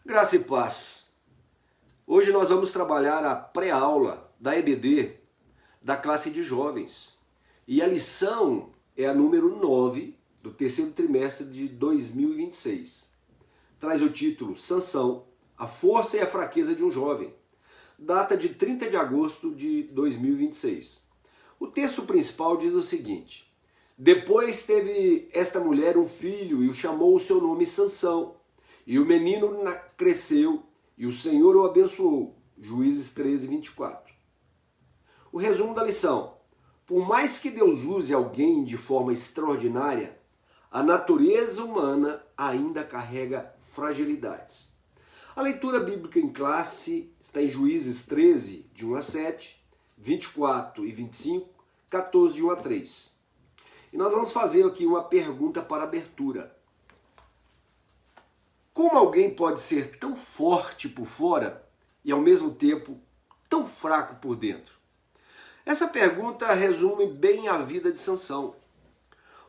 Graça e paz. Hoje nós vamos trabalhar a pré-aula da EBD da classe de jovens. E a lição é a número 9 do terceiro trimestre de 2026. Traz o título Sansão, a força e a fraqueza de um jovem. Data de 30 de agosto de 2026. O texto principal diz o seguinte: depois teve esta mulher um filho e o chamou o seu nome Sansão. E o menino cresceu e o Senhor o abençoou. Juízes 13, 24. O resumo da lição: por mais que Deus use alguém de forma extraordinária, a natureza humana ainda carrega fragilidades. A leitura bíblica em classe está em Juízes 13, de 1 a 7, 24 e 25, 14, de 1 a 3. E nós vamos fazer aqui uma pergunta para abertura. Como alguém pode ser tão forte por fora e ao mesmo tempo tão fraco por dentro? Essa pergunta resume bem a vida de Sansão.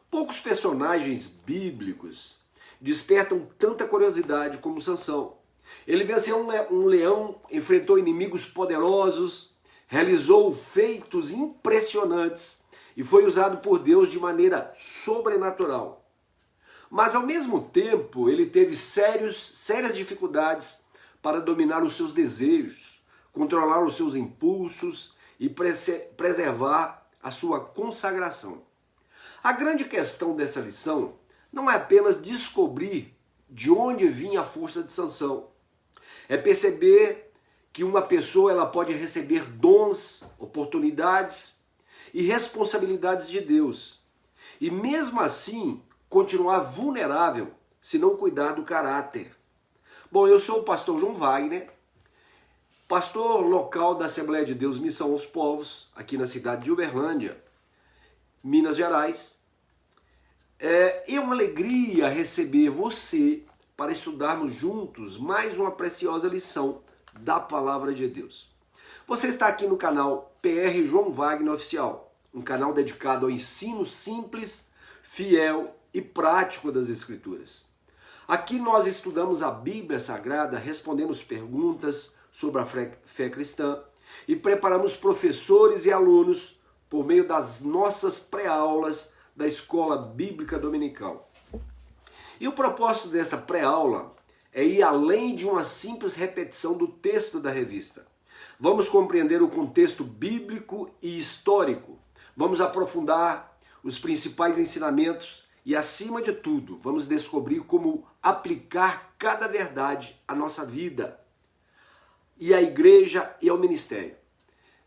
Poucos personagens bíblicos despertam tanta curiosidade como Sansão. Ele venceu um leão, enfrentou inimigos poderosos, realizou feitos impressionantes e foi usado por Deus de maneira sobrenatural. Mas ao mesmo tempo ele teve sérias dificuldades para dominar os seus desejos, controlar os seus impulsos e preservar a sua consagração. A grande questão dessa lição não é apenas descobrir de onde vinha a força de Sansão. É perceber que uma pessoa ela pode receber dons, oportunidades e responsabilidades de Deus. E mesmo assim continuar vulnerável se não cuidar do caráter. Bom, eu sou o pastor João Wagner, pastor local da Assembleia de Deus Missão aos Povos, aqui na cidade de Uberlândia, Minas Gerais. É uma alegria receber você para estudarmos juntos mais uma preciosa lição da Palavra de Deus. Você está aqui no canal PR João Wagner Oficial, um canal dedicado ao ensino simples, fiel e prático das Escrituras. Aqui nós estudamos a Bíblia Sagrada, respondemos perguntas sobre a fé cristã e preparamos professores e alunos por meio das nossas pré-aulas da Escola Bíblica Dominical. E o propósito desta pré-aula é ir além de uma simples repetição do texto da revista. Vamos compreender o contexto bíblico e histórico. Vamos aprofundar os principais ensinamentos e, acima de tudo, vamos descobrir como aplicar cada verdade à nossa vida, e à igreja e ao ministério.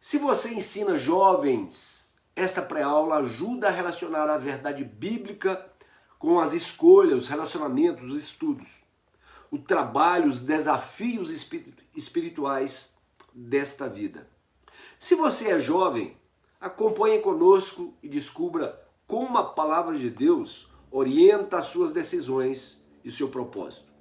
Se você ensina jovens, esta pré-aula ajuda a relacionar a verdade bíblica com as escolhas, os relacionamentos, os estudos, o trabalho, os desafios espirituais desta vida. Se você é jovem, acompanhe conosco e descubra como a palavra de Deus orienta as suas decisões e o seu propósito.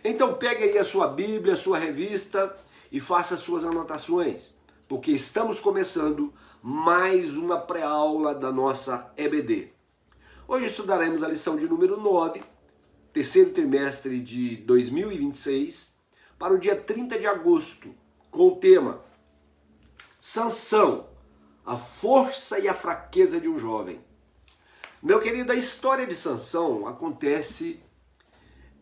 Então pegue aí a sua Bíblia, a sua revista e faça as suas anotações, porque estamos começando mais uma pré-aula da nossa EBD. Hoje estudaremos a lição de número 9, terceiro trimestre de 2026, para o dia 30 de agosto, com o tema Sansão, a força e a fraqueza de um jovem. Meu querido, a história de Sansão acontece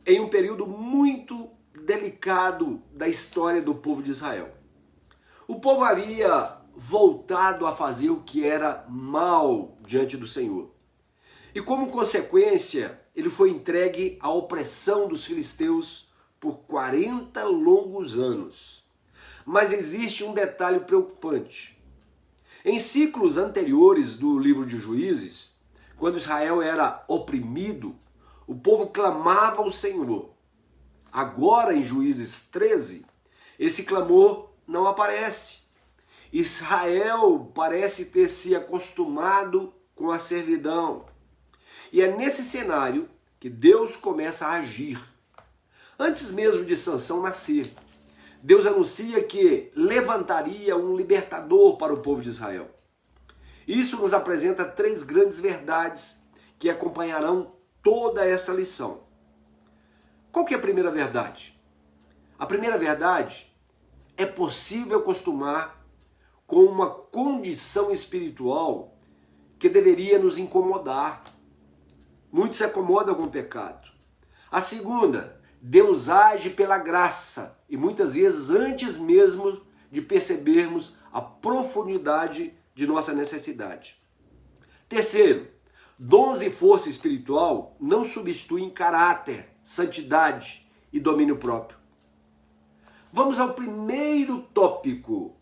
em um período muito delicado da história do povo de Israel. O povo havia voltado a fazer o que era mal diante do Senhor. E como consequência, ele foi entregue à opressão dos filisteus por 40 longos anos. Mas existe um detalhe preocupante. Em ciclos anteriores do livro de Juízes, quando Israel era oprimido, o povo clamava ao Senhor. Agora, em Juízes 13, esse clamor não aparece. Israel parece ter se acostumado com a servidão. E é nesse cenário que Deus começa a agir. Antes mesmo de Sansão nascer, Deus anuncia que levantaria um libertador para o povo de Israel. Isso nos apresenta três grandes verdades que acompanharão toda essa lição. Qual que é a primeira verdade? A primeira verdade, é possível acostumar com uma condição espiritual que deveria nos incomodar. Muitos se acomodam com o pecado. A segunda, Deus age pela graça e muitas vezes antes mesmo de percebermos a profundidade de nossa necessidade. Terceiro, dons e força espiritual não substituem caráter, santidade e domínio próprio. Vamos ao primeiro tópico,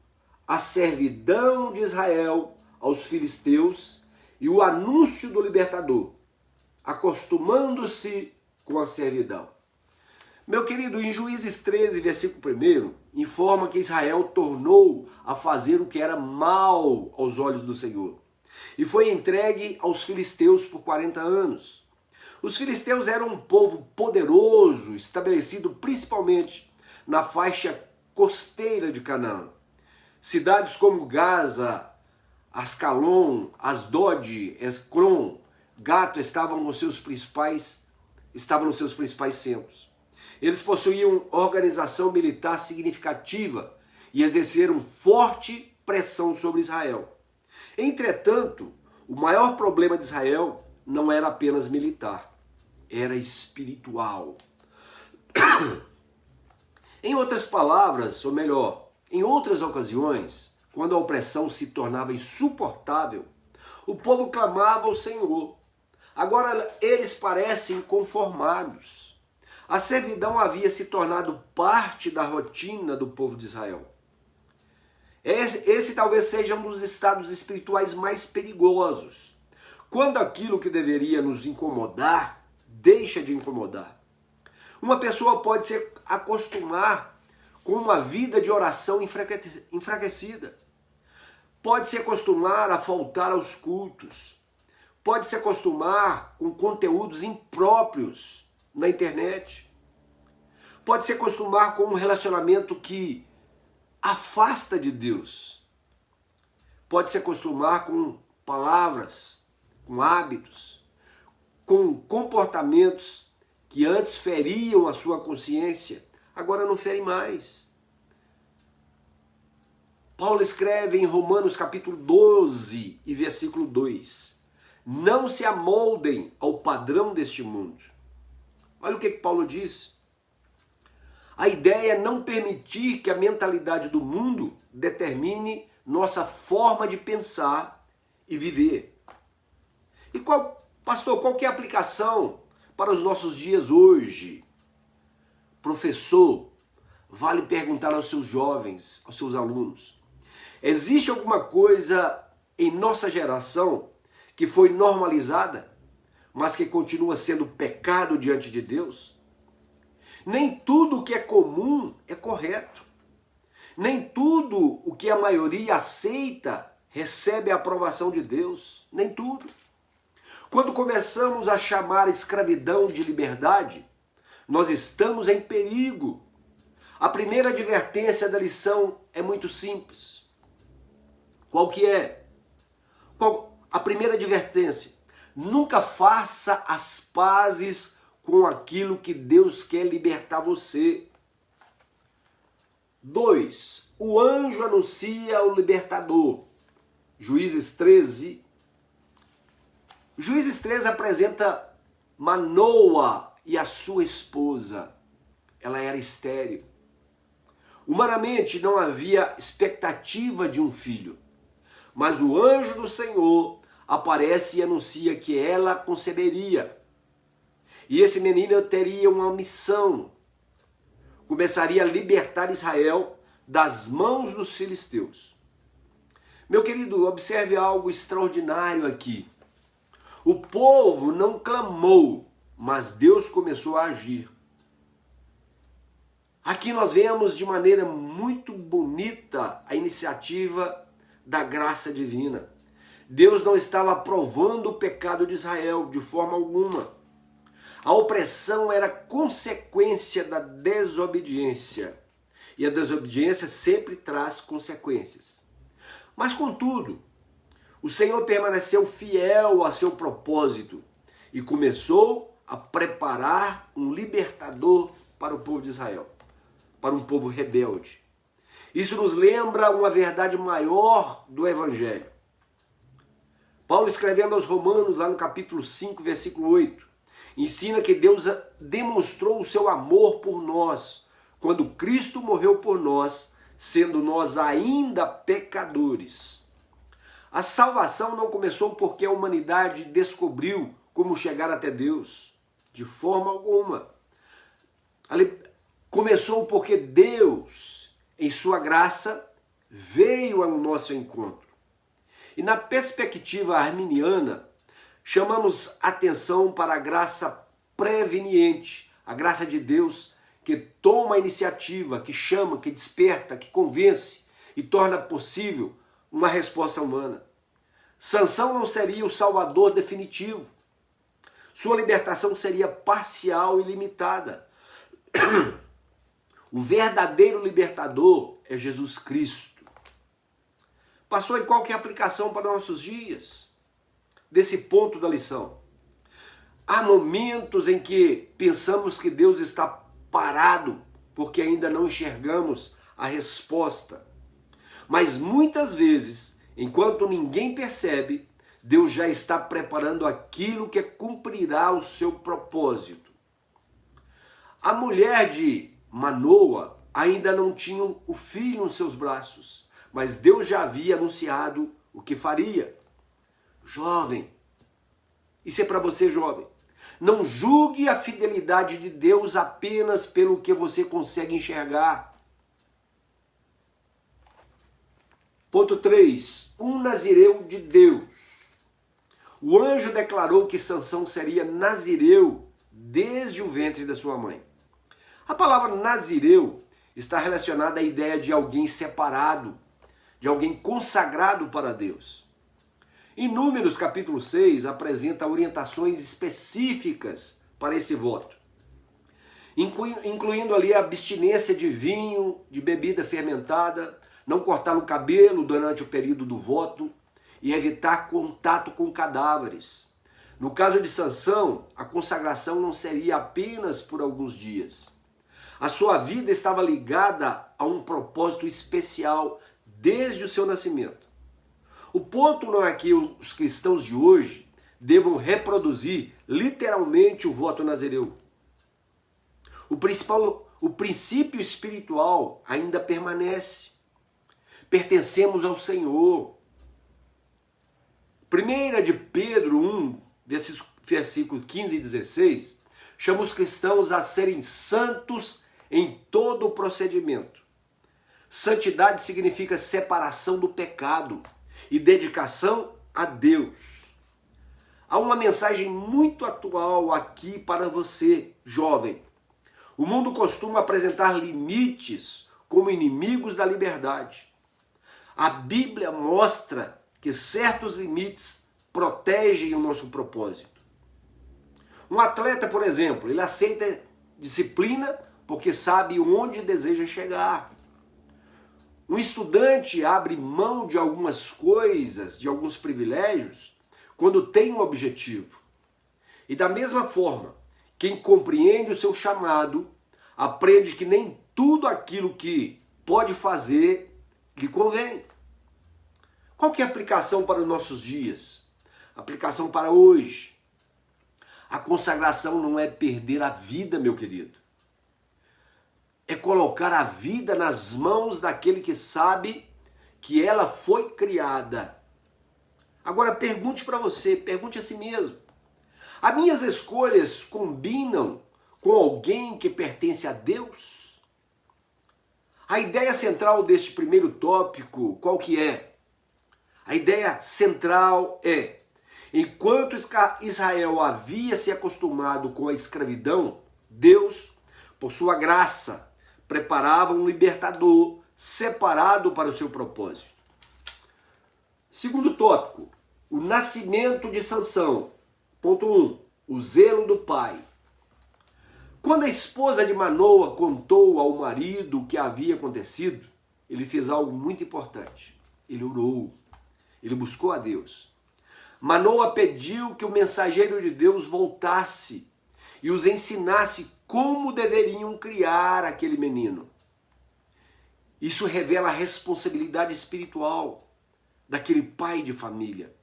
a servidão de Israel aos filisteus e o anúncio do libertador, acostumando-se com a servidão. Meu querido, em Juízes 13, versículo 1, informa que Israel tornou a fazer o que era mal aos olhos do Senhor e foi entregue aos filisteus por 40 anos. Os filisteus eram um povo poderoso, estabelecido principalmente na faixa costeira de Canaã. Cidades como Gaza, Ascalon, Asdod, Escrom, Gato estavam nos seus principais centros. Eles possuíam organização militar significativa e exerceram forte pressão sobre Israel. Entretanto, o maior problema de Israel não era apenas militar, era espiritual. Em outras palavras, ou melhor, em outras ocasiões, quando a opressão se tornava insuportável, o povo clamava ao Senhor. Agora eles parecem conformados. A servidão havia se tornado parte da rotina do povo de Israel. Esse talvez seja um dos estados espirituais mais perigosos. Quando aquilo que deveria nos incomodar, deixa de incomodar. Uma pessoa pode se acostumar com uma vida de oração enfraquecida. Pode se acostumar a faltar aos cultos. Pode se acostumar com conteúdos impróprios na internet. Pode se acostumar com um relacionamento que afasta de Deus. Pode se acostumar com palavras, com hábitos, com comportamentos que antes feriam a sua consciência, agora não ferem mais. Paulo escreve em Romanos capítulo 12 e versículo 2: não se amoldem ao padrão deste mundo. Olha o que Paulo diz. A ideia é não permitir que a mentalidade do mundo determine nossa forma de pensar e viver. E pastor, qual que é a aplicação para os nossos dias hoje? Professor, vale perguntar aos seus jovens, aos seus alunos. Existe alguma coisa em nossa geração que foi normalizada, mas que continua sendo pecado diante de Deus? Nem tudo o que é comum é correto. Nem tudo o que a maioria aceita recebe a aprovação de Deus. Nem tudo. Quando começamos a chamar a escravidão de liberdade, nós estamos em perigo. A primeira advertência da lição é muito simples. Qual que é? A primeira advertência: nunca faça as pazes com aquilo que Deus quer libertar você. 2. O anjo anuncia o libertador. Juízes 13. Juízes 13 apresenta Manoa e a sua esposa. Ela era estéril. Humanamente não havia expectativa de um filho, mas o anjo do Senhor aparece e anuncia que ela conceberia. E esse menino teria uma missão. Começaria a libertar Israel das mãos dos filisteus. Meu querido, observe algo extraordinário aqui. O povo não clamou, mas Deus começou a agir. Aqui nós vemos de maneira muito bonita a iniciativa da graça divina. Deus não estava aprovando o pecado de Israel de forma alguma. A opressão era consequência da desobediência. E a desobediência sempre traz consequências. Mas, contudo, o Senhor permaneceu fiel a seu propósito e começou a preparar um libertador para o povo de Israel. para um povo rebelde. Isso nos lembra uma verdade maior do Evangelho. Paulo, escrevendo aos Romanos, lá no capítulo 5, versículo 8, ensina que Deus demonstrou o seu amor por nós, quando Cristo morreu por nós, sendo nós ainda pecadores. A salvação não começou porque a humanidade descobriu como chegar até Deus, de forma alguma. Começou porque Deus, em sua graça, veio ao nosso encontro. E na perspectiva arminiana, chamamos atenção para a graça preveniente, a graça de Deus que toma a iniciativa, que chama, que desperta, que convence e torna possível uma resposta humana. Sansão não seria o salvador definitivo. Sua libertação seria parcial e limitada. O verdadeiro libertador é Jesus Cristo. Pastor, e qual que é a aplicação para nossos dias desse ponto da lição? Há momentos em que pensamos que Deus está parado porque ainda não enxergamos a resposta. Mas muitas vezes, enquanto ninguém percebe, Deus já está preparando aquilo que cumprirá o seu propósito. A mulher de Manoa ainda não tinha o filho nos seus braços, mas Deus já havia anunciado o que faria. Jovem, isso é para você, jovem. Não julgue a fidelidade de Deus apenas pelo que você consegue enxergar. Ponto 3. Um nazireu de Deus. O anjo declarou que Sansão seria nazireu desde o ventre da sua mãe. A palavra nazireu está relacionada à ideia de alguém separado, de alguém consagrado para Deus. Em Números capítulo 6 apresenta orientações específicas para esse voto, incluindo ali a abstinência de vinho, de bebida fermentada, não cortar o cabelo durante o período do voto e evitar contato com cadáveres. No caso de Sansão, a consagração não seria apenas por alguns dias. A sua vida estava ligada a um propósito especial desde o seu nascimento. O ponto não é que os cristãos de hoje devam reproduzir literalmente o voto nazireu. O princípio espiritual ainda permanece. Pertencemos ao Senhor. 1 de Pedro 1, desses versículos 15 e 16, chama os cristãos a serem santos em todo o procedimento. Santidade significa separação do pecado e dedicação a Deus. Há uma mensagem muito atual aqui para você, jovem. O mundo costuma apresentar limites como inimigos da liberdade. A Bíblia mostra que certos limites protegem o nosso propósito. Um atleta, por exemplo, ele aceita disciplina porque sabe onde deseja chegar. Um estudante abre mão de algumas coisas, de alguns privilégios, quando tem um objetivo. E da mesma forma, quem compreende o seu chamado, aprende que nem tudo aquilo que pode fazer lhe convém. Qual que é a aplicação para os nossos dias? A aplicação para hoje. A consagração não é perder a vida, meu querido. É colocar a vida nas mãos daquele que sabe que ela foi criada. Agora pergunte para você, pergunte a si mesmo. As minhas escolhas combinam com alguém que pertence a Deus? A ideia central deste primeiro tópico, qual que é? A ideia central é, enquanto Israel havia se acostumado com a escravidão, Deus, por sua graça, preparava um libertador separado para o seu propósito. Segundo tópico, o nascimento de Sansão. Ponto 1. O zelo do pai. Quando a esposa de Manoa contou ao marido o que havia acontecido, ele fez algo muito importante. Ele orou. Ele buscou a Deus. Manoa pediu que o mensageiro de Deus voltasse e os ensinasse como deveriam criar aquele menino. Isso revela a responsabilidade espiritual daquele pai de família.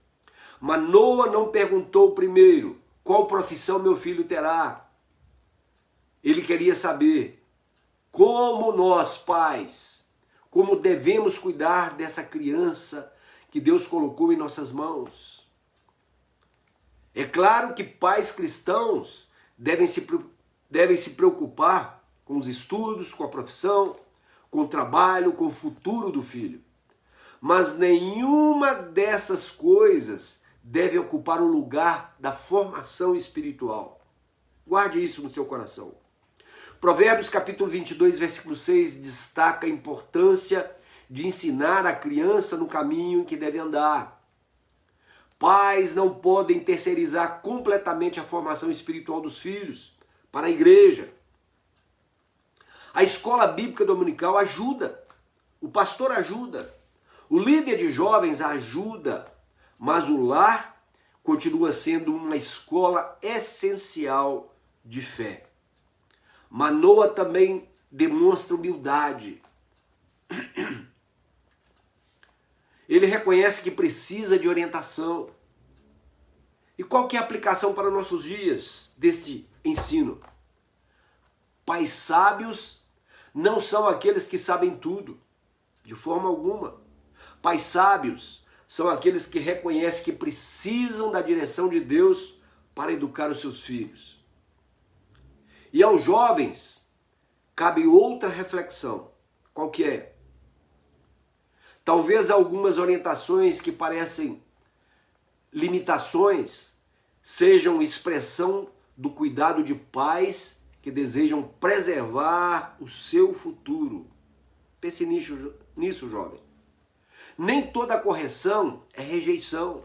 Manoa não perguntou primeiro qual profissão meu filho terá. Ele queria saber como nós, pais, como devemos cuidar dessa criança que Deus colocou em nossas mãos. É claro que pais cristãos devem se preocupar com os estudos, com a profissão, com o trabalho, com o futuro do filho. Mas nenhuma dessas coisas deve ocupar o lugar da formação espiritual. Guarde isso no seu coração. Provérbios capítulo 22, versículo 6 destaca a importância de ensinar a criança no caminho em que deve andar. Pais não podem terceirizar completamente a formação espiritual dos filhos para a igreja. A escola bíblica dominical ajuda, o pastor ajuda, o líder de jovens ajuda, mas o lar continua sendo uma escola essencial de fé. Manoa também demonstra humildade. Ele reconhece que precisa de orientação. E qual que é a aplicação para nossos dias deste ensino? Pais sábios não são aqueles que sabem tudo, de forma alguma. Pais sábios são aqueles que reconhecem que precisam da direção de Deus para educar os seus filhos. E aos jovens cabe outra reflexão. Qual que é? Talvez algumas orientações que parecem limitações sejam expressão do cuidado de pais que desejam preservar o seu futuro. Pense nisso, jovem. Nem toda correção é rejeição.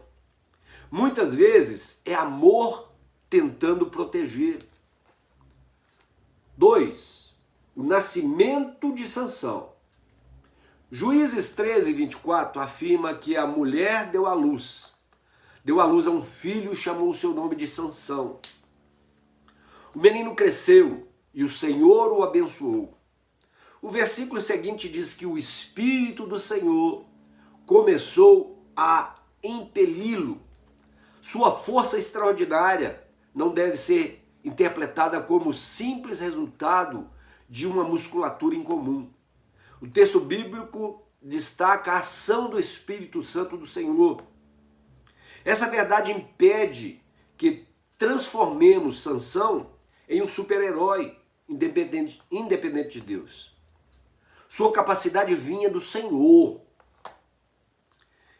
Muitas vezes é amor tentando proteger. 2. O nascimento de Sansão. Juízes 13, 24 afirma que a mulher deu à luz a um filho e chamou o seu nome de Sansão. O menino cresceu e o Senhor o abençoou. O versículo seguinte diz que o Espírito do Senhor começou a impeli-lo. Sua força extraordinária não deve ser interpretada como simples resultado de uma musculatura incomum. O texto bíblico destaca a ação do Espírito Santo do Senhor. Essa verdade impede que transformemos Sansão em um super-herói independente de Deus. Sua capacidade vinha do Senhor.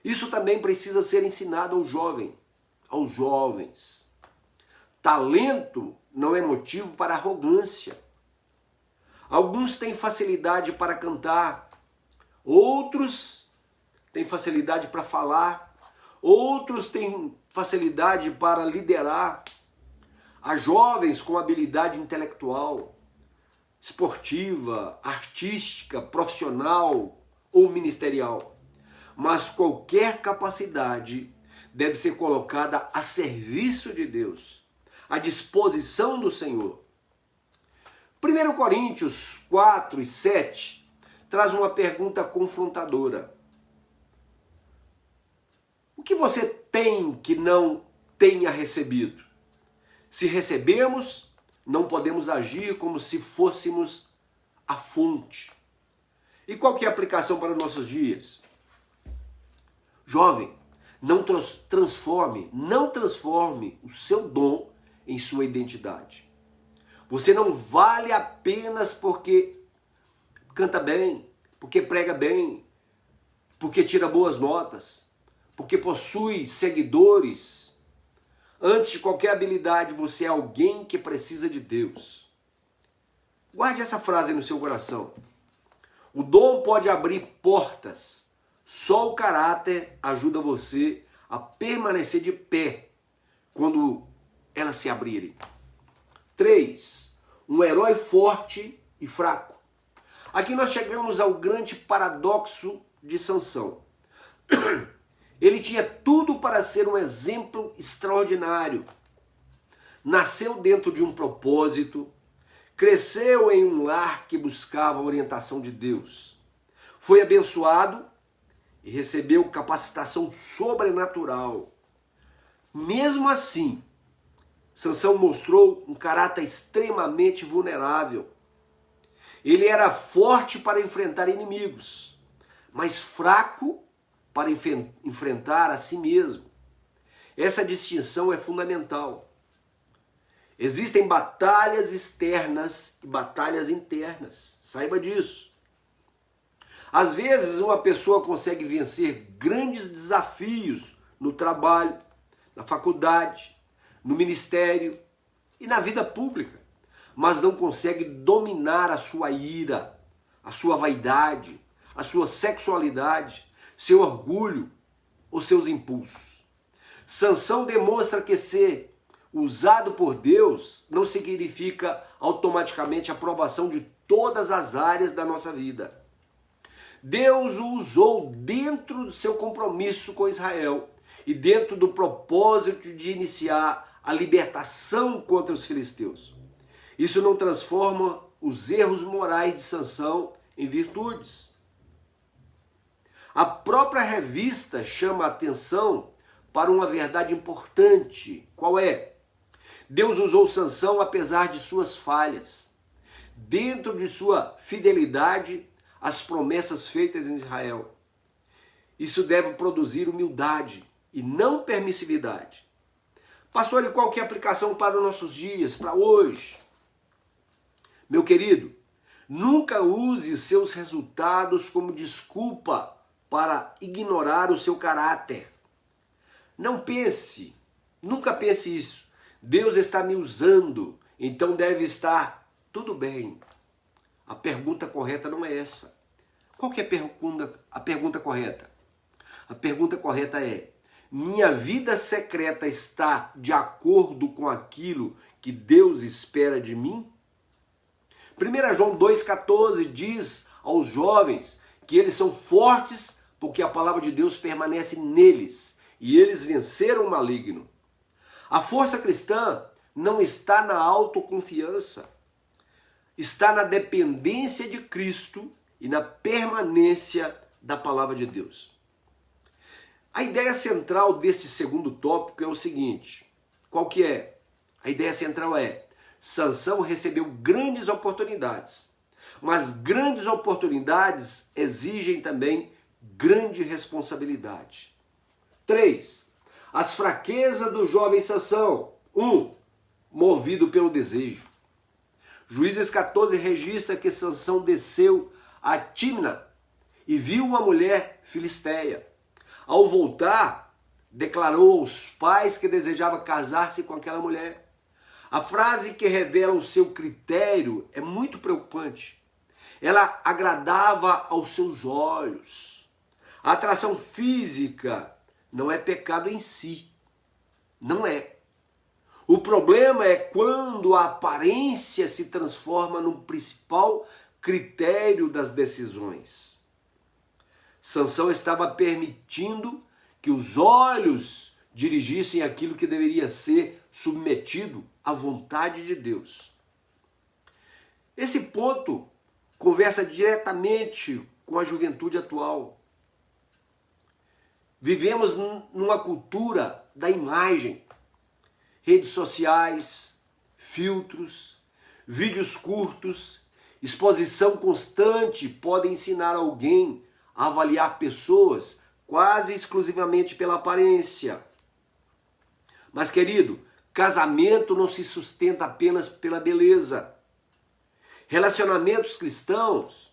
Isso também precisa ser ensinado aos jovens. Talento não é motivo para arrogância. Alguns têm facilidade para cantar, outros têm facilidade para falar, outros têm facilidade para liderar. Há jovens com habilidade intelectual, esportiva, artística, profissional ou ministerial. Mas qualquer capacidade deve ser colocada a serviço de Deus, à disposição do Senhor. 1 Coríntios 4 e 7 traz uma pergunta confrontadora. O que você tem que não tenha recebido? Se recebemos, não podemos agir como se fôssemos a fonte. E qual que é a aplicação para os nossos dias? Jovem, não transforme o seu dom em sua identidade. Você não vale apenas porque canta bem, porque prega bem, porque tira boas notas, porque possui seguidores. Antes de qualquer habilidade, você é alguém que precisa de Deus. Guarde essa frase no seu coração. O dom pode abrir portas. Só o caráter ajuda você a permanecer de pé quando elas se abrirem. 3. Um herói forte e fraco. Aqui nós chegamos ao grande paradoxo de Sansão. Ele tinha tudo para ser um exemplo extraordinário. Nasceu dentro de um propósito, cresceu em um lar que buscava a orientação de Deus. Foi abençoado e recebeu capacitação sobrenatural. Mesmo assim, Sansão mostrou um caráter extremamente vulnerável. Ele era forte para enfrentar inimigos, mas fraco para enfrentar a si mesmo. Essa distinção é fundamental. Existem batalhas externas e batalhas internas. Saiba disso. Às vezes uma pessoa consegue vencer grandes desafios no trabalho, na faculdade, no ministério e na vida pública, mas não consegue dominar a sua ira, a sua vaidade, a sua sexualidade, seu orgulho ou seus impulsos. Sansão demonstra que ser usado por Deus não significa automaticamente a aprovação de todas as áreas da nossa vida. Deus o usou dentro do seu compromisso com Israel e dentro do propósito de iniciar a libertação contra os filisteus. Isso não transforma os erros morais de Sansão em virtudes. A própria revista chama a atenção para uma verdade importante. Qual é? Deus usou Sansão apesar de suas falhas, dentro de sua fidelidade às promessas feitas em Israel. Isso deve produzir humildade e não permissividade. Pastor, e qual que é a aplicação para os nossos dias, para hoje? Meu querido, nunca use seus resultados como desculpa para ignorar o seu caráter. Nunca pense isso. Deus está me usando, então deve estar tudo bem. A pergunta correta não é essa. Qual que é a pergunta correta? A pergunta correta é: minha vida secreta está de acordo com aquilo que Deus espera de mim? 1 João 2,14 diz aos jovens que eles são fortes porque a palavra de Deus permanece neles e eles venceram o maligno. A força cristã não está na autoconfiança, está na dependência de Cristo e na permanência da palavra de Deus. A ideia central desse segundo tópico é o seguinte: qual que é? A ideia central é: Sansão recebeu grandes oportunidades, mas grandes oportunidades exigem também grande responsabilidade. 3. As fraquezas do jovem Sansão. 1. Movido pelo desejo. Juízes 14 registra que Sansão desceu a Tímna e viu uma mulher filisteia. Ao voltar, declarou aos pais que desejava casar-se com aquela mulher. A frase que revela o seu critério é muito preocupante. Ela agradava aos seus olhos. A atração física não é pecado em si. Não é. O problema é quando a aparência se transforma no principal critério das decisões. Sansão estava permitindo que os olhos dirigissem aquilo que deveria ser submetido à vontade de Deus. Esse ponto conversa diretamente com a juventude atual. Vivemos numa cultura da imagem. Redes sociais, filtros, vídeos curtos, exposição constante podem ensinar alguém a avaliar pessoas quase exclusivamente pela aparência. Mas, querido, casamento não se sustenta apenas pela beleza. Relacionamentos cristãos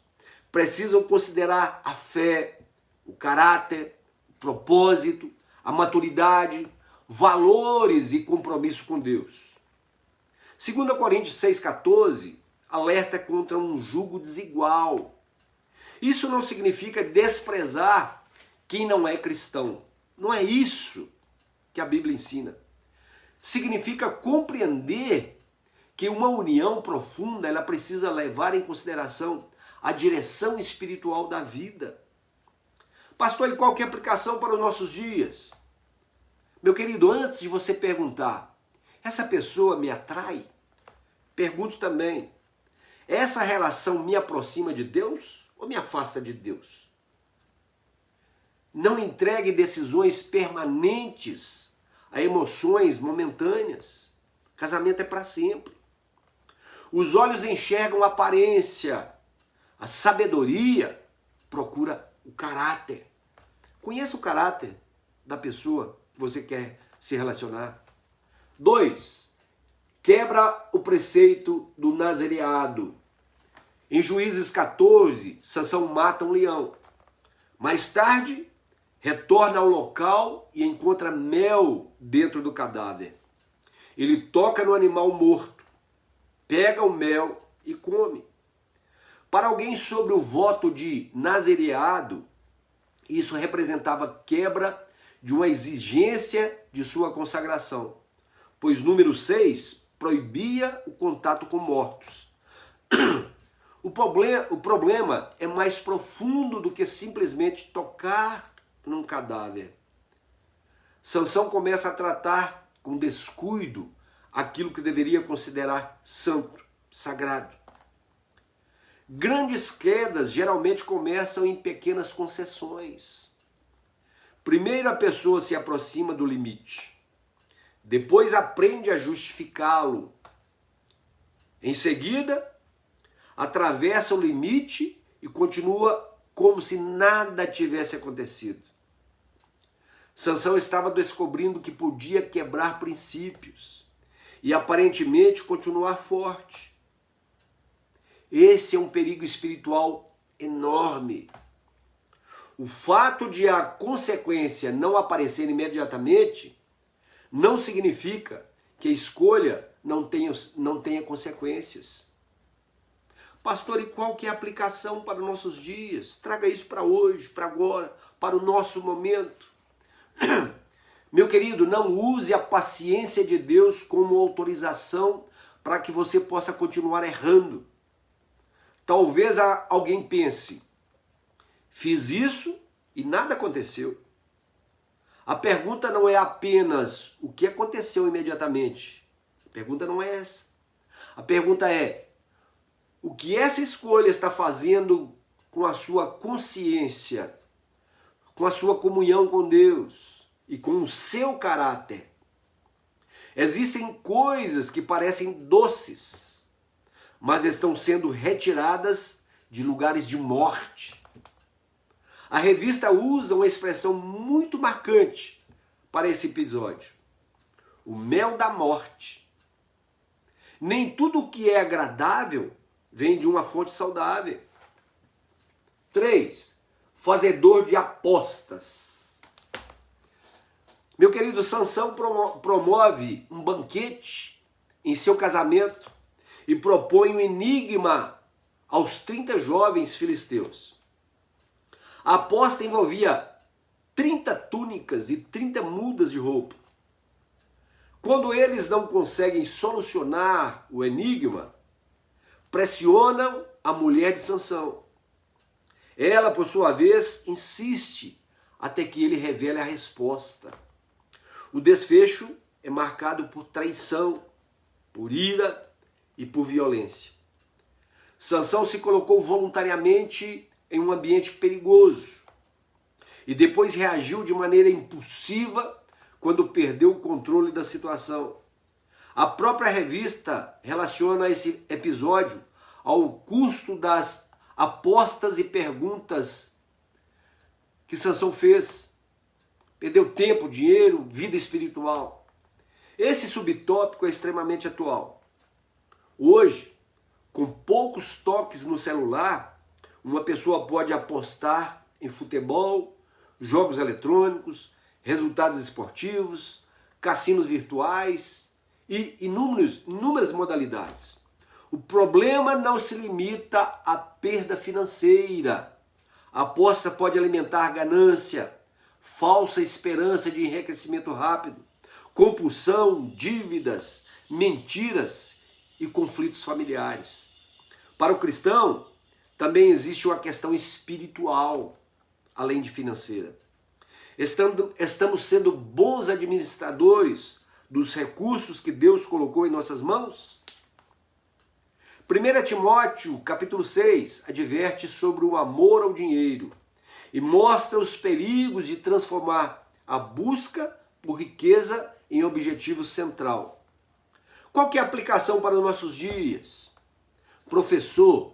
precisam considerar a fé, o caráter, o propósito, a maturidade, valores e compromisso com Deus. 2 Coríntios 6,14 alerta contra um jugo desigual. Isso não significa desprezar quem não é cristão. Não é isso que a Bíblia ensina. Significa compreender que uma união profunda ela precisa levar em consideração a direção espiritual da vida. Pastor, e qual que é a aplicação para os nossos dias? Meu querido, antes de você perguntar, essa pessoa me atrai? Pergunte também, essa relação me aproxima de Deus ou me afasta de Deus? Não entregue decisões permanentes a emoções momentâneas. Casamento é para sempre. Os olhos enxergam a aparência. A sabedoria procura o caráter. Conheça o caráter da pessoa que você quer se relacionar. 2. Quebra o preceito do nazareado. Em Juízes 14, Sansão mata um leão. Mais tarde, retorna ao local e encontra mel dentro do cadáver. Ele toca no animal morto, pega o mel e come. Para alguém sobre o voto de nazareado, isso representava quebra de uma exigência de sua consagração, pois número 6 proibia o contato com mortos. O problema é mais profundo do que simplesmente tocar num cadáver. Sansão começa a tratar com descuido aquilo que deveria considerar santo, sagrado. Grandes quedas geralmente começam em pequenas concessões. Primeiro a pessoa se aproxima do limite, depois aprende a justificá-lo. Em seguida, atravessa o limite e continua como se nada tivesse acontecido. Sansão estava descobrindo que podia quebrar princípios e aparentemente continuar forte. Esse é um perigo espiritual enorme. O fato de a consequência não aparecer imediatamente não significa que a escolha não tenha consequências. Pastor, e qual que é a aplicação para os nossos dias? Traga isso para hoje, para agora, para o nosso momento. Meu querido, não use a paciência de Deus como autorização para que você possa continuar errando. Talvez alguém pense, fiz isso e nada aconteceu. A pergunta não é apenas o que aconteceu imediatamente. A pergunta não é essa. A pergunta é, o que essa escolha está fazendo com a sua consciência, com a sua comunhão com Deus e com o seu caráter? Existem coisas que parecem doces, mas estão sendo retiradas de lugares de morte. A revista usa uma expressão muito marcante para esse episódio: o mel da morte. Nem tudo o que é agradável vem de uma fonte saudável. 3. Fazedor de apostas. Meu querido, Sansão promove um banquete em seu casamento e propõe um enigma aos 30 jovens filisteus. A aposta envolvia 30 túnicas e 30 mudas de roupa. Quando eles não conseguem solucionar o enigma, pressionam a mulher de Sansão. Ela, por sua vez, insiste até que ele revele a resposta. O desfecho é marcado por traição, por ira e por violência. Sansão se colocou voluntariamente em um ambiente perigoso e depois reagiu de maneira impulsiva quando perdeu o controle da situação. A própria revista relaciona esse episódio ao custo das apostas e perguntas que Sansão fez. Perdeu tempo, dinheiro, vida espiritual. Esse subtópico é extremamente atual. Hoje, com poucos toques no celular, uma pessoa pode apostar em futebol, jogos eletrônicos, resultados esportivos, cassinos virtuais e inúmeras modalidades. O problema não se limita à perda financeira. A aposta pode alimentar ganância, falsa esperança de enriquecimento rápido, compulsão, dívidas, mentiras e conflitos familiares. Para o cristão, também existe uma questão espiritual, além de financeira. Estamos sendo bons administradores dos recursos que Deus colocou em nossas mãos? 1 Timóteo, capítulo 6, adverte sobre o amor ao dinheiro e mostra os perigos de transformar a busca por riqueza em objetivo central. Qual que é a aplicação para os nossos dias? Professor,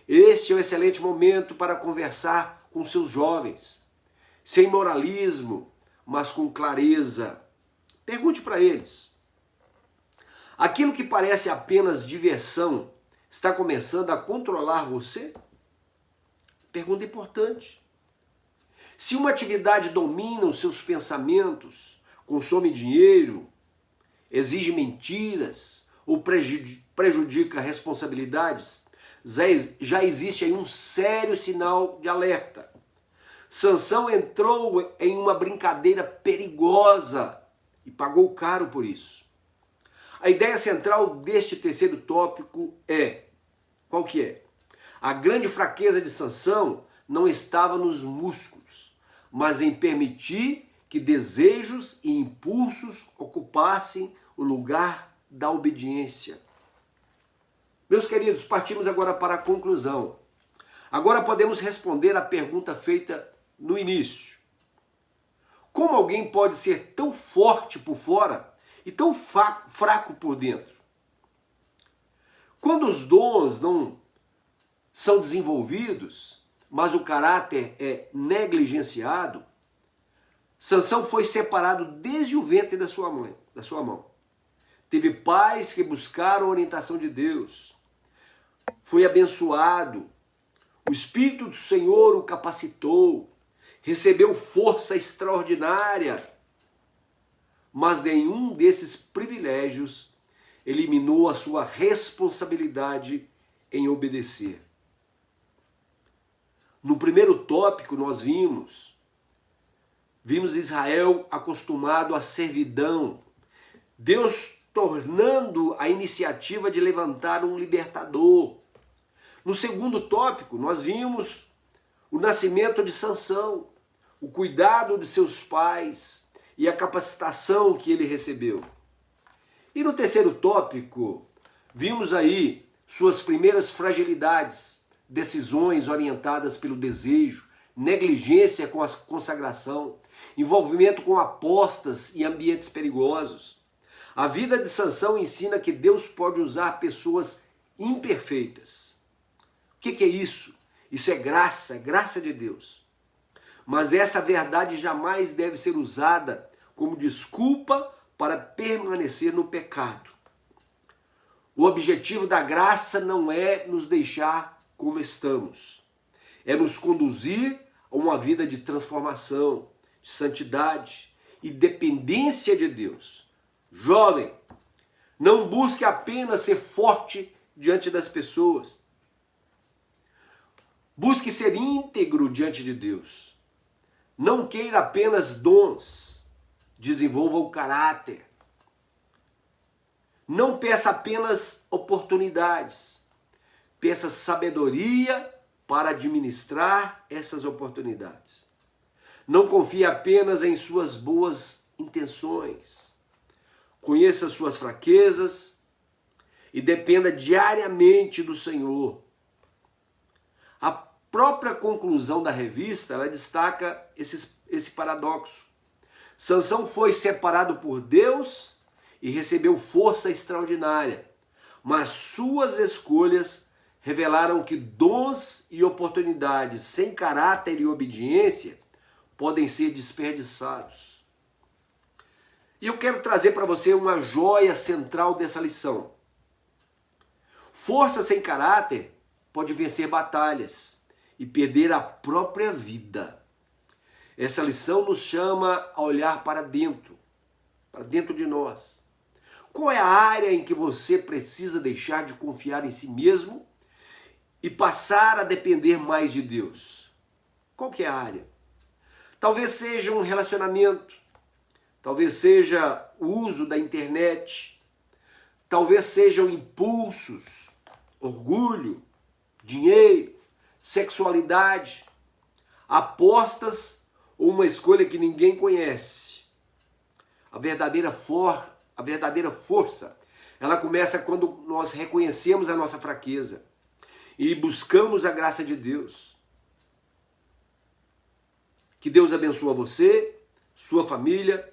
este é um excelente momento para conversar com seus jovens, sem moralismo, mas com clareza. Pergunte para eles. Aquilo que parece apenas diversão está começando a controlar você? Pergunta importante. Se uma atividade domina os seus pensamentos, consome dinheiro, exige mentiras ou prejudica responsabilidades, já existe aí um sério sinal de alerta. Sansão entrou em uma brincadeira perigosa e pagou caro por isso. A ideia central deste terceiro tópico é, qual que é? A grande fraqueza de Sansão não estava nos músculos, mas em permitir que desejos e impulsos ocupassem o lugar da obediência. Meus queridos, partimos agora para a conclusão. Agora podemos responder à pergunta feita no início. Como alguém pode ser tão forte por fora e tão fraco por dentro? Quando os dons não são desenvolvidos, mas o caráter é negligenciado, Sansão foi separado desde o ventre da sua mão. Teve pais que buscaram a orientação de Deus. Foi abençoado. O Espírito do Senhor o capacitou. Recebeu força extraordinária. Mas nenhum desses privilégios eliminou a sua responsabilidade em obedecer. No primeiro tópico nós vimos Israel acostumado à servidão, Deus tornando a iniciativa de levantar um libertador. No segundo tópico nós vimos o nascimento de Sansão, o cuidado de seus pais e a capacitação que ele recebeu. E no terceiro tópico vimos aí suas primeiras fragilidades, decisões orientadas pelo desejo, negligência com a consagração, envolvimento com apostas e ambientes perigosos. A vida de Sansão ensina que Deus pode usar pessoas imperfeitas. O que é isso? Isso é graça de Deus. Mas essa verdade jamais deve ser usada como desculpa para permanecer no pecado. O objetivo da graça não é nos deixar como estamos. É nos conduzir a uma vida de transformação, de santidade e dependência de Deus. Jovem, não busque apenas ser forte diante das pessoas. Busque ser íntegro diante de Deus. Não queira apenas dons. Desenvolva o caráter. Não peça apenas oportunidades. Peça sabedoria para administrar essas oportunidades. Não confie apenas em suas boas intenções. Conheça suas fraquezas e dependa diariamente do Senhor. A própria conclusão da revista, ela destaca esse paradoxo. Sansão foi separado por Deus e recebeu força extraordinária, mas suas escolhas revelaram que dons e oportunidades sem caráter e obediência podem ser desperdiçados. E eu quero trazer para você uma joia central dessa lição. Força sem caráter pode vencer batalhas e perder a própria vida. Essa lição nos chama a olhar para dentro de nós. Qual é a área em que você precisa deixar de confiar em si mesmo e passar a depender mais de Deus? Qual que é a área? Talvez seja um relacionamento, talvez seja o uso da internet, talvez sejam impulsos, orgulho, dinheiro, sexualidade, apostas ou uma escolha que ninguém conhece. A verdadeira força Ela começa quando nós reconhecemos a nossa fraqueza e buscamos a graça de Deus. Que Deus abençoe você, sua família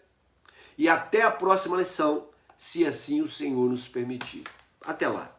e até a próxima lição, se assim o Senhor nos permitir. Até lá.